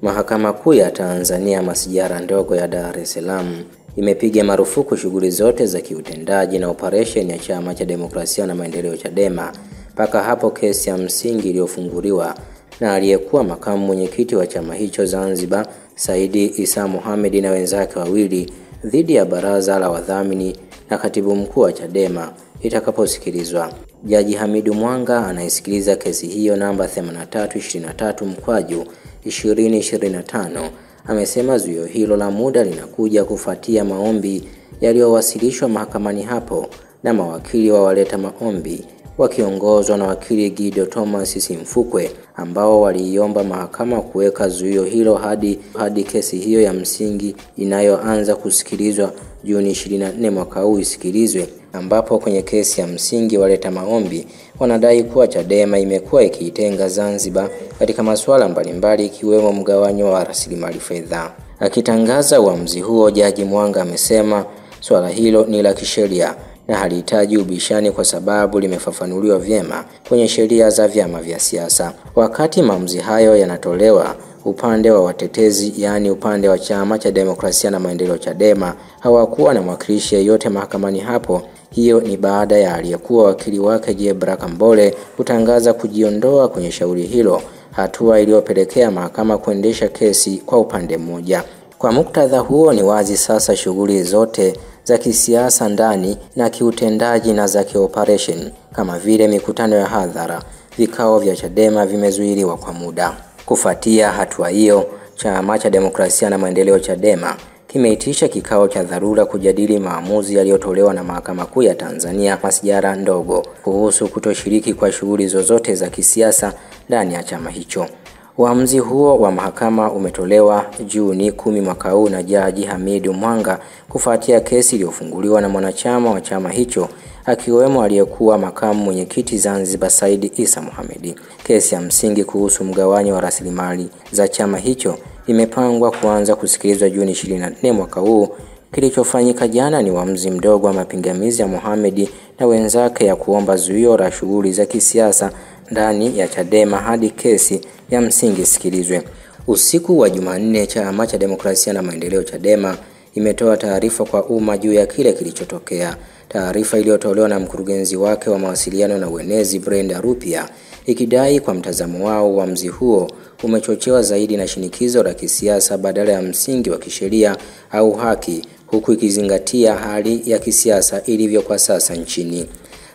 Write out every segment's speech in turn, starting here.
Mahakama Kuu ya Tanzania masijara ndogo ya Dar es Salaam imepiga marufuku shughuli zote za kiutendaji na operation ya Chama cha Demokrasia na Maendeleo Chadema mpaka hapo kesi ya msingi iliyofunguliwa na aliyekuwa makamu mwenyekiti wa chama hicho Zanzibar Saidi Isa Mohamed na wenzake wawili dhidi ya baraza la wadhamini na katibu mkuu wa Chadema itakaposikilizwa. Jaji Hamidu Mwanga anaisikiliza kesi hiyo namba 8323/2025 amesema zuio hilo la muda linakuja kufuatia maombi yaliyowasilishwa mahakamani hapo na mawakili wa waleta maombi wakiongozwa na wakili Guido Thomas Simfukwe ambao waliiomba mahakama kuweka zuio hilo hadi kesi hiyo ya msingi inayoanza kusikilizwa Juni 24 mwaka huu isikilizwe, ambapo kwenye kesi ya msingi waleta maombi wanadai kuwa Chadema imekuwa ikiitenga Zanzibar katika masuala mbalimbali ikiwemo mgawanyo wa rasilimali fedha. Akitangaza uamuzi huo, Jaji Mwanga amesema swala hilo ni la kisheria na halihitaji ubishani kwa sababu limefafanuliwa vyema kwenye sheria za vyama vya siasa. Wakati maamuzi hayo yanatolewa, upande wa watetezi yani upande wa Chama cha Demokrasia na Maendeleo Chadema hawakuwa na mwakilishi yeyote mahakamani hapo. Hiyo ni baada ya aliyekuwa wakili wake Jebra Kambole kutangaza kujiondoa kwenye shauri hilo, hatua iliyopelekea mahakama kuendesha kesi kwa upande mmoja. Kwa muktadha huo, ni wazi sasa shughuli zote za kisiasa ndani na kiutendaji na za kioperation kama vile mikutano ya hadhara, vikao vya Chadema vimezuiliwa kwa muda. Kufuatia hatua hiyo, Chama cha Demokrasia na Maendeleo Chadema kimeitisha kikao cha dharura kujadili maamuzi yaliyotolewa na Mahakama Kuu ya Tanzania masijara ndogo kuhusu kutoshiriki kwa shughuli zozote za kisiasa ndani ya chama hicho. Uamuzi huo wa mahakama umetolewa Juni 10 mwaka huu na Jaji Hamidu Mwanga kufuatia kesi iliyofunguliwa na mwanachama wa chama hicho akiwemo aliyekuwa makamu mwenyekiti Zanzibar Saidi Isa Mohamed. Kesi ya msingi kuhusu mgawanyo wa rasilimali za chama hicho imepangwa kuanza kusikilizwa Juni 24 mwaka huu. Kilichofanyika jana ni uamuzi mdogo wa mapingamizi ya Mohamed na wenzake ya kuomba zuio la shughuli za kisiasa ndani ya Chadema hadi kesi ya msingi sikilizwe. Usiku wa Jumanne, Chama cha Demokrasia na Maendeleo Chadema imetoa taarifa kwa umma juu ya kile kilichotokea. Taarifa iliyotolewa na mkurugenzi wake wa mawasiliano na uenezi Brenda Rupia ikidai kwa mtazamo wao uamuzi huo umechochewa zaidi na shinikizo la kisiasa badala ya msingi wa kisheria au haki, huku ikizingatia hali ya kisiasa ilivyo kwa sasa nchini.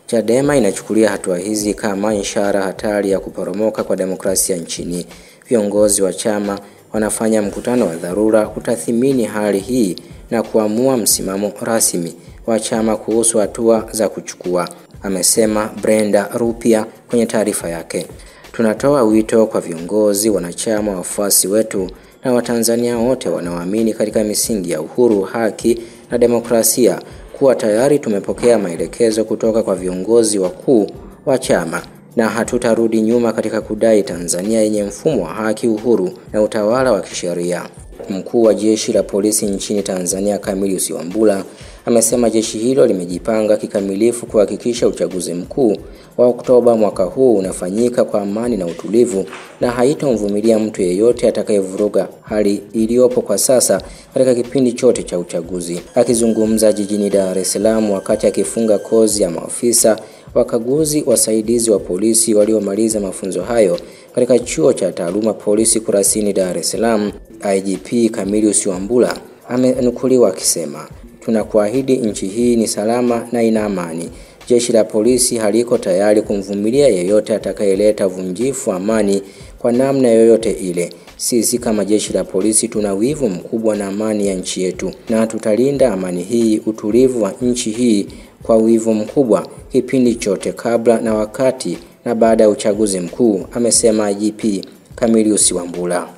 Chadema inachukulia hatua hizi kama ishara hatari ya kuporomoka kwa demokrasia nchini. Viongozi wa chama wanafanya mkutano wa dharura kutathmini hali hii na kuamua msimamo rasmi wa chama kuhusu hatua za kuchukua, amesema Brenda Rupia kwenye taarifa yake. Tunatoa wito kwa viongozi, wanachama, wafuasi wetu na Watanzania wote wanaoamini katika misingi ya uhuru, haki na demokrasia kuwa tayari tumepokea maelekezo kutoka kwa viongozi wakuu wa chama na hatutarudi nyuma katika kudai Tanzania yenye mfumo wa haki, uhuru na utawala wa kisheria. Mkuu wa Jeshi la Polisi nchini Tanzania Camillus Wambura amesema jeshi hilo limejipanga kikamilifu kuhakikisha uchaguzi mkuu wa Oktoba mwaka huu unafanyika kwa amani na utulivu na haitamvumilia mtu yeyote atakayevuruga hali iliyopo kwa sasa katika kipindi chote cha uchaguzi. Akizungumza jijini Dar es Salaam wakati akifunga kozi ya maafisa wakaguzi wasaidizi wa polisi waliomaliza mafunzo hayo katika chuo cha taaluma polisi Kurasini Dar es Salaam, IGP Camillus Wambura amenukuliwa akisema, "Tunakuahidi nchi hii ni salama na ina amani. Jeshi la polisi haliko tayari kumvumilia yeyote atakayeleta vunjifu amani kwa namna yoyote ile. Sisi kama jeshi la polisi tuna wivu mkubwa na amani ya nchi yetu na tutalinda amani hii, utulivu wa nchi hii kwa wivu mkubwa kipindi chote kabla na wakati na baada ya uchaguzi mkuu," amesema IGP Camillus Wambura.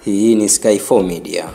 Hii ni Sky4 Media.